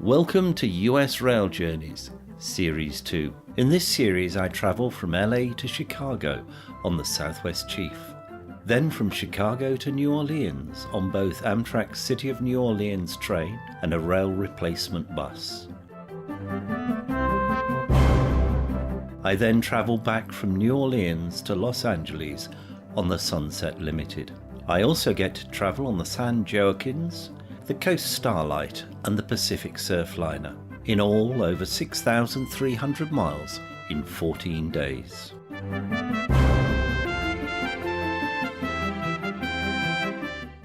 Welcome to US Rail Journeys, Series 2. In this series I travel from LA to Chicago on the Southwest Chief. Then from Chicago to New Orleans on both Amtrak's City of New Orleans train and a rail replacement bus. I then travel back from New Orleans to Los Angeles on the Sunset Limited. I also get to travel on the San Joaquins, the Coast Starlight and the Pacific Surfliner, in all over 6,300 miles in 14 days.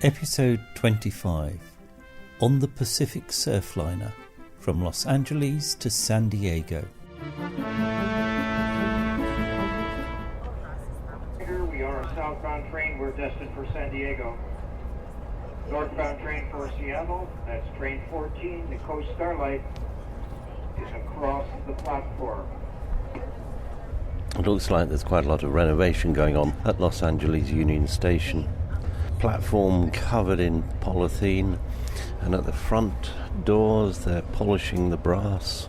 Episode 25, on the Pacific Surfliner, from Los Angeles to San Diego. We are a southbound train. We're destined for San Diego. Northbound train for Seattle. That's train 14. The Coast Starlight is across the platform. It looks like there's quite a lot of renovation going on at Los Angeles Union Station. Platform covered in polythene, and at the front doors they're polishing the brass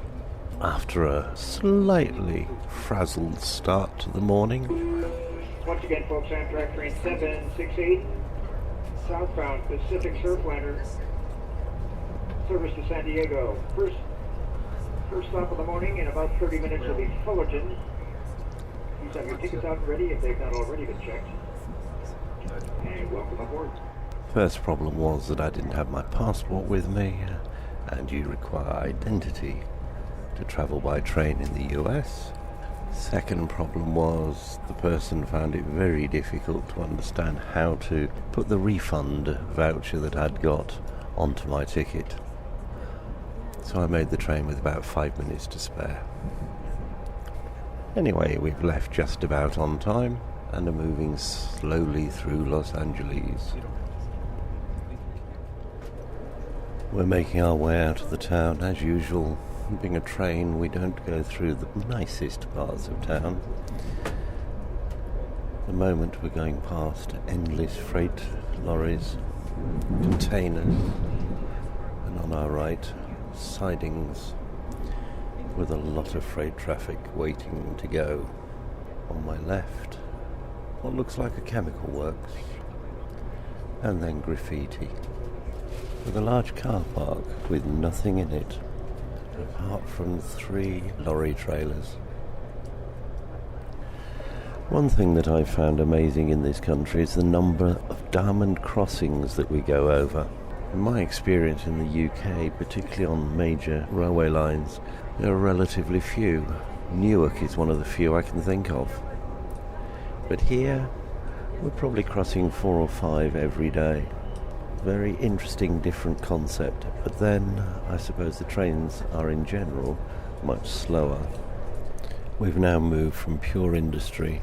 after a slightly frazzled start to the morning. Once again, folks, Amtrak train 768, southbound Pacific Surfliner, service to San Diego. First stop of the morning. In about 30 minutes will be Fullerton. Please have your tickets out and ready if they've not already been checked. And welcome aboard. First problem was that I didn't have my passport with me, and you require identity to travel by train in the US. Second problem was the person found it very difficult to understand how to put the refund voucher that I'd got onto my ticket. So I made the train with about 5 minutes to spare. Anyway, we've left just about on time and are moving slowly through Los Angeles. We're making our way out of the town as usual. Being a train, we don't go through the nicest parts of town. At the moment we're going past endless freight lorries, containers, and on our right, sidings with a lot of freight traffic waiting to go. On my left, what looks like a chemical works, and then graffiti, with a large car park with nothing in it apart from 3 lorry trailers. One thing that I found amazing in this country is the number of diamond crossings that we go over. In my experience in the UK, particularly on major railway lines, there are relatively few. Newark is one of the few I can think of. But here, we're probably crossing 4 or 5 every day. Very interesting, different concept. But then, I suppose the trains are in general much slower. We've now moved from pure industry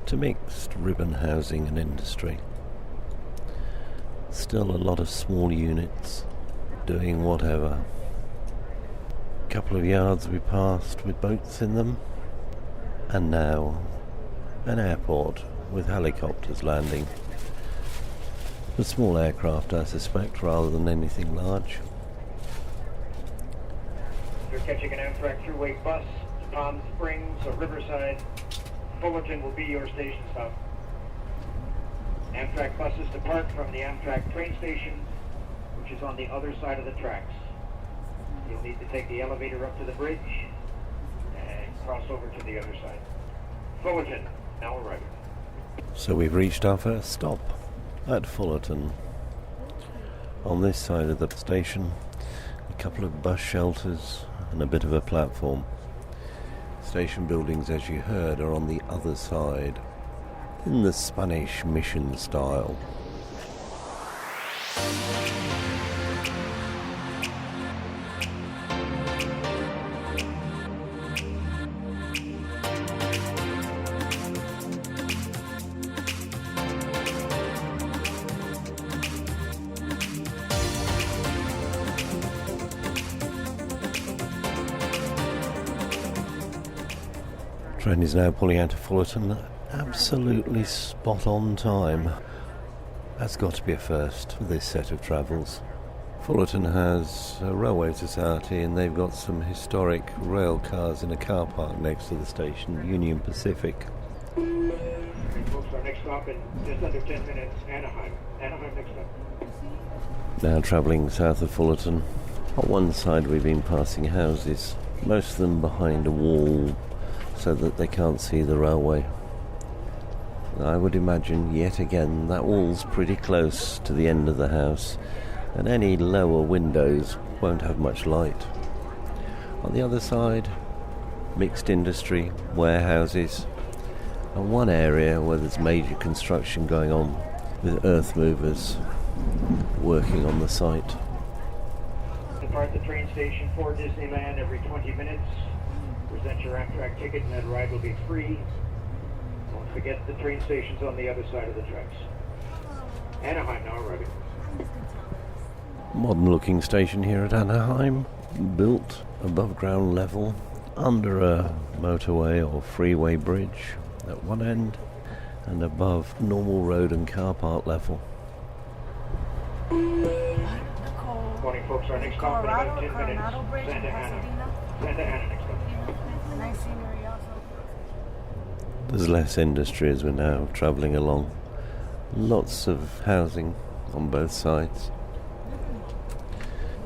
to mixed ribbon housing and industry. Still a lot of small units doing whatever. A couple of yards we passed with boats in them, and now an airport with helicopters landing. A small aircraft, I suspect, rather than anything large. You're catching an Amtrak thruway bus to Palm Springs or Riverside. Fullerton will be your station stop. Amtrak buses depart from the Amtrak train station, which is on the other side of the tracks. You'll need to take the elevator up to the bridge and cross over to the other side. Fullerton, now arriving. So we've reached our first stop at Fullerton. On this side of the station, a couple of bus shelters and a bit of a platform. Station buildings, as you heard, are on the other side, in the Spanish mission style. Train is now pulling out of Fullerton. Absolutely spot on time. That's got to be a first for this set of travels. Fullerton has a railway society and they've got some historic rail cars in a car park next to the station, Union Pacific. Folks, our next stop in just under 10 minutes, Anaheim. Anaheim next stop. Now travelling south of Fullerton. On one side we've been passing houses, most of them behind a wall so that they can't see the railway. I would imagine yet again that wall's pretty close to the end of the house and any lower windows won't have much light. On the other side, mixed industry, warehouses, and one area where there's major construction going on with earth movers working on the site. Depart the train station for Disneyland every 20 minutes. Present your Amtrak ticket and that ride will be free. Don't forget the train station's on the other side of the tracks. Anaheim now arriving. Modern looking station here at Anaheim, built above ground level under a motorway or freeway bridge at one end and above normal road and car park level. Morning folks, our next stop in about 10 minutes, Santa Ana. Santa Ana next stop. Nice scenery also. There's less industry as we're now travelling along. Lots of housing on both sides.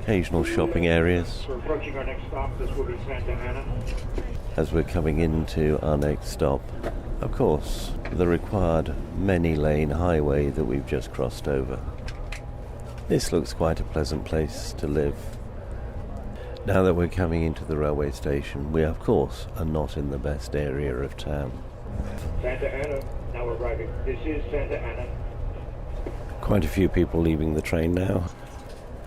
Occasional shopping areas. We're approaching our next stop. This will be Santa Ana. As we're coming into our next stop, of course, the required many-lane highway that we've just crossed over. This looks quite a pleasant place to live. Now that we're coming into the railway station, we of course are not in the best area of town. Santa Ana now arriving. This is Santa Ana. Quite a few people leaving the train now.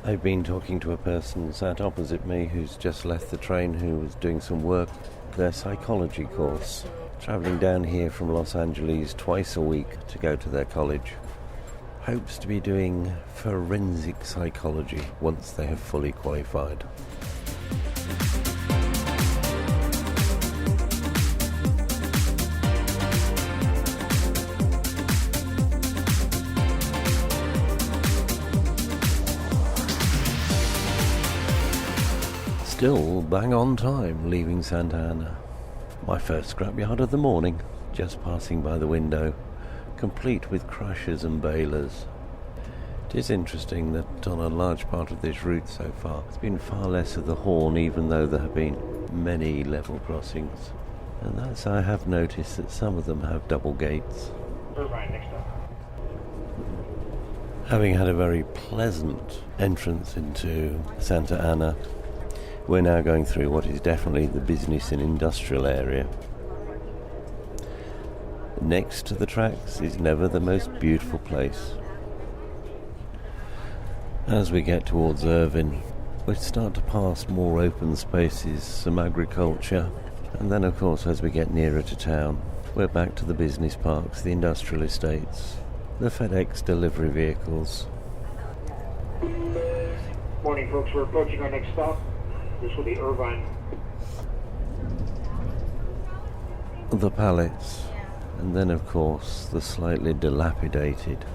I've been talking to a person sat opposite me who's just left the train who was doing some work, their psychology course, travelling down here from Los Angeles twice a week to go to their college. Hopes to be doing forensic psychology once they have fully qualified. Still bang on time leaving Santa Ana. My first scrapyard of the morning, just passing by the window, complete with crushers and balers. It is interesting that on a large part of this route so far, there's been far less of the horn even though there have been many level crossings. And that's I have noticed that some of them have double gates. Irvine next stop. Having had a very pleasant entrance into Santa Ana, we're now going through what is definitely the business and industrial area. Next to the tracks is never the most beautiful place. As we get towards Irvine, we start to pass more open spaces, some agriculture, and then of course as we get nearer to town, we're back to the business parks, the industrial estates, the FedEx delivery vehicles. Morning folks, we're approaching our next stop. This will be Irvine. The pallets, and then of course the slightly dilapidated,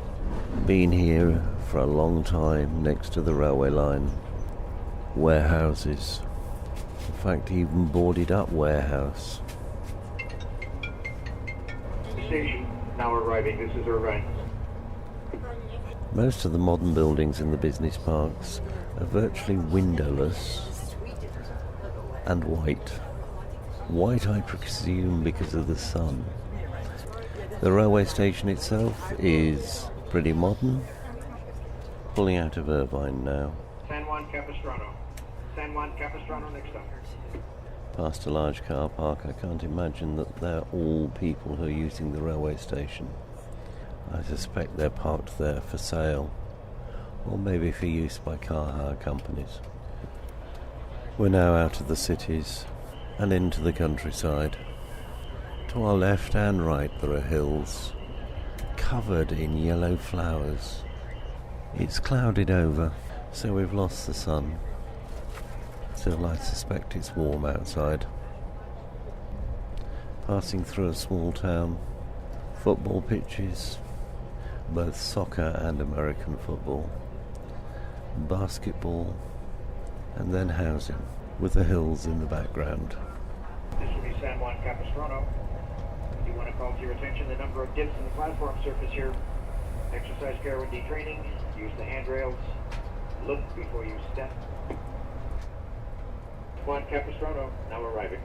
been here for a long time next to the railway line, warehouses, in fact even boarded up warehouse. Station now arriving. This is Irvine. Most of the modern buildings in the business parks are virtually windowless and white. White, I presume, because of the sun. The railway station itself is pretty modern. Pulling out of Irvine now. San Juan Capistrano. San Juan Capistrano next stop. Past a large car park, I can't imagine that they're all people who are using the railway station. I suspect they're parked there for sale, or maybe for use by car hire companies. We're now out of the cities and into the countryside. To our left and right there are hills, covered in yellow flowers. It's clouded over, so we've lost the sun. Still, I suspect it's warm outside. Passing through a small town, football pitches, both soccer and American football, basketball, and then housing, with the hills in the background. This will be San Juan Capistrano. I do want to call to your attention the number of dips in the platform surface here. Exercise care when detraining. Use the handrails. Look before you step. Juan Capistrano, now arriving.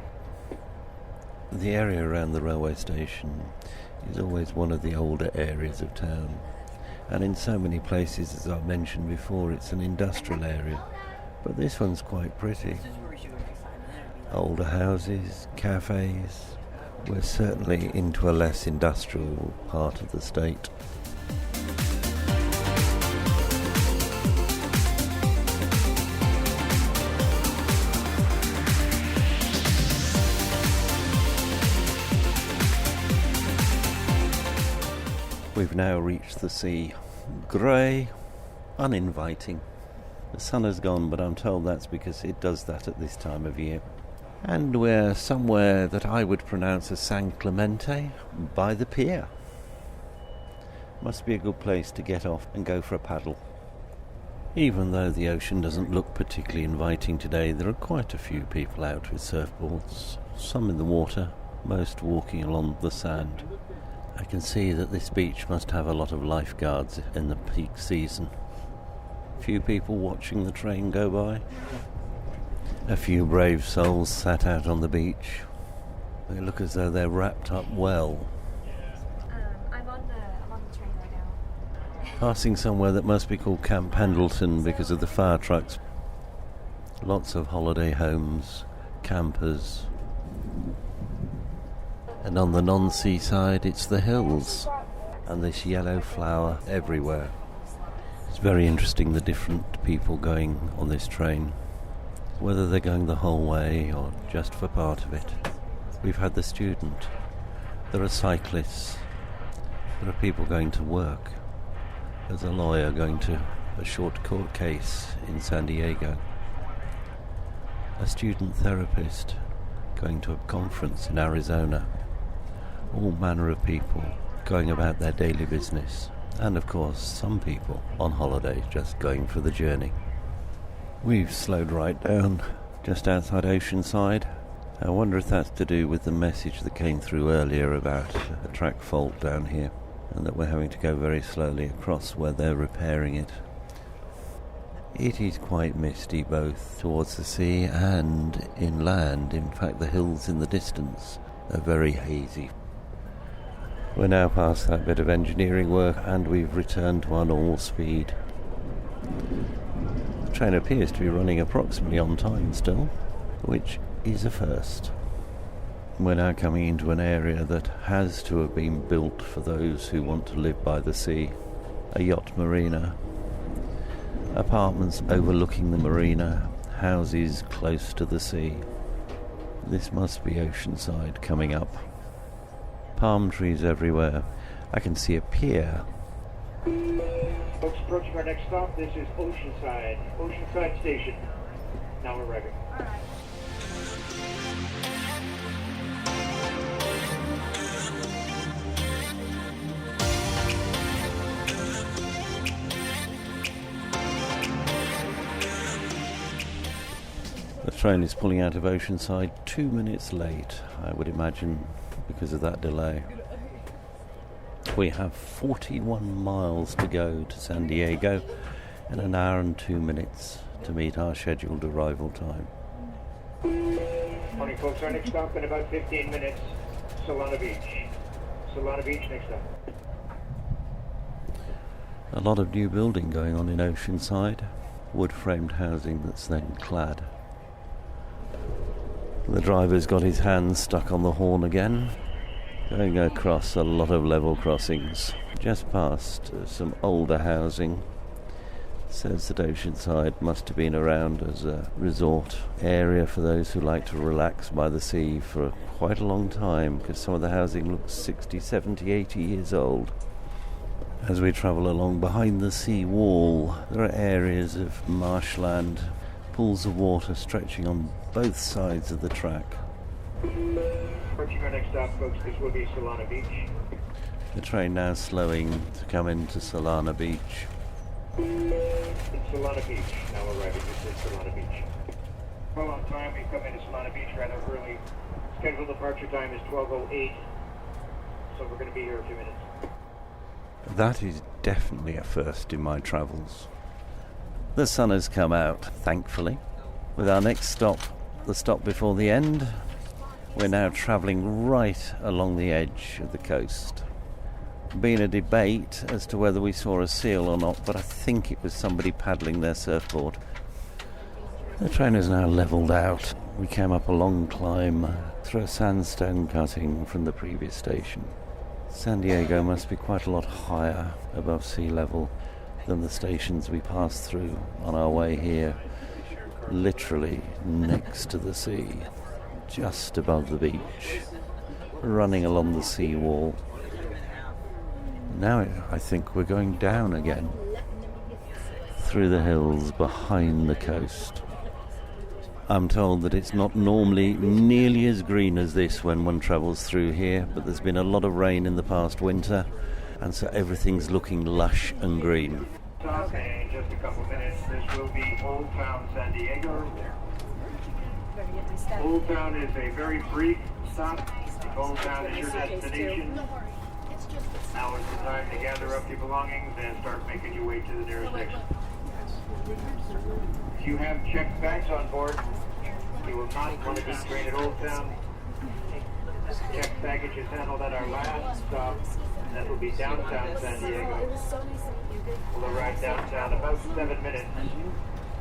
The area around the railway station is always one of the older areas of town. And in so many places, as I've mentioned before, it's an industrial area. But this one's quite pretty. Older houses, cafes. We're certainly into a less industrial part of the state. We've now reached the sea. Grey, uninviting. The sun has gone, but I'm told that's because it does that at this time of year. And we're somewhere that I would pronounce as San Clemente, by the pier. Must be a good place to get off and go for a paddle. Even though the ocean doesn't look particularly inviting today, there are quite a few people out with surfboards, some in the water, most walking along the sand. I can see that this beach must have a lot of lifeguards in the peak season. Few people watching the train go by. A few brave souls sat out on the beach. They look as though they're wrapped up well. I'm on the train right now. Passing somewhere that must be called Camp Pendleton because of the fire trucks. Lots of holiday homes, campers. And on the non-seaside, it's the hills. And this yellow flower everywhere. It's very interesting, the different people going on this train. Whether they're going the whole way or just for part of it. We've had the student. There are cyclists. There are people going to work. There's a lawyer going to a short court case in San Diego. A student therapist going to a conference in Arizona. All manner of people going about their daily business. And of course, some people on holiday just going for the journey. We've slowed right down, just outside Oceanside. I wonder if that's to do with the message that came through earlier about a track fault down here, and that we're having to go very slowly across where they're repairing it. It is quite misty both towards the sea and inland. In fact, the hills in the distance are very hazy. We're now past that bit of engineering work and we've returned to our normal speed. The train appears to be running approximately on time still, which is a first. We're now coming into an area that has to have been built for those who want to live by the sea. A yacht marina, apartments overlooking the marina, houses close to the sea. This must be Oceanside coming up. Palm trees everywhere. I can see a pier. Folks approaching our next stop, this is Oceanside. Oceanside Station. Now arriving. All right. The train is pulling out of Oceanside 2 minutes late, I would imagine, because of that delay. We have 41 miles to go to San Diego in an hour and 2 minutes to meet our scheduled arrival time. Morning, folks. Our next stop in about 15 minutes, Solana Beach. Solana Beach next stop. A lot of new building going on in Oceanside. Wood-framed housing that's then clad. The driver's got his hands stuck on the horn again. Going across a lot of level crossings. Just past some older housing. Says that Oceanside must have been around as a resort area for those who like to relax by the sea for quite a long time, because some of the housing looks 60, 70, 80 years old. As we travel along behind the sea wall, there are areas of marshland, pools of water stretching on both sides of the track. Approaching Approaching our next stop, folks, this will be Solana Beach. The train now slowing to come into Solana Beach. It's Solana Beach, now arriving. This is Solana Beach. Well, on time, we come into Solana Beach rather early. Scheduled departure time is 12:08, so we're going to be here a few minutes. That is definitely a first in my travels. The sun has come out, thankfully. With our next stop, the stop before the end, we're now travelling right along the edge of the coast. Been a debate as to whether we saw a seal or not, but I think it was somebody paddling their surfboard. The train is now levelled out. We came up a long climb through a sandstone cutting from the previous station. San Diego must be quite a lot higher above sea level than the stations we passed through on our way here. Literally next to the sea, just above the beach, running along the sea wall. Now I think we're going down again, through the hills behind the coast. I'm told that it's not normally nearly as green as this when one travels through here, but there's been a lot of rain in the past winter, and so everything's looking lush and green. Stop in just a couple minutes. This will be Old Town San Diego. Old Town is a very brief stop. If Old Town is your destination, now is the time to gather up your belongings and start making your way to the nearest exit. If you have checked bags on board, you will not want to be trained at Old Town. Checked baggage is handled at our last stop. That will be downtown San Diego. We'll arrive downtown about 7 minutes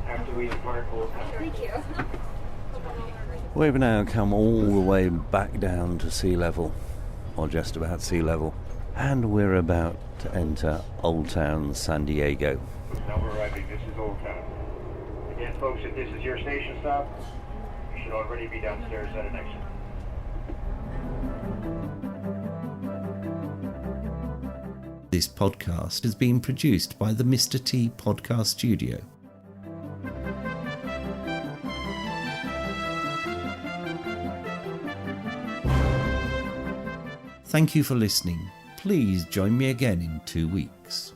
after we depart Old Town. Thank you. We've now come all the way back down to sea level, or just about sea level, and we're about to enter Old Town San Diego. Now we're arriving. This is Old Town. Again, folks, if this is your station stop, you should already be downstairs at an exit. This podcast has been produced by the Mr. T Podcast Studio. Thank you for listening. Please join me again in 2 weeks.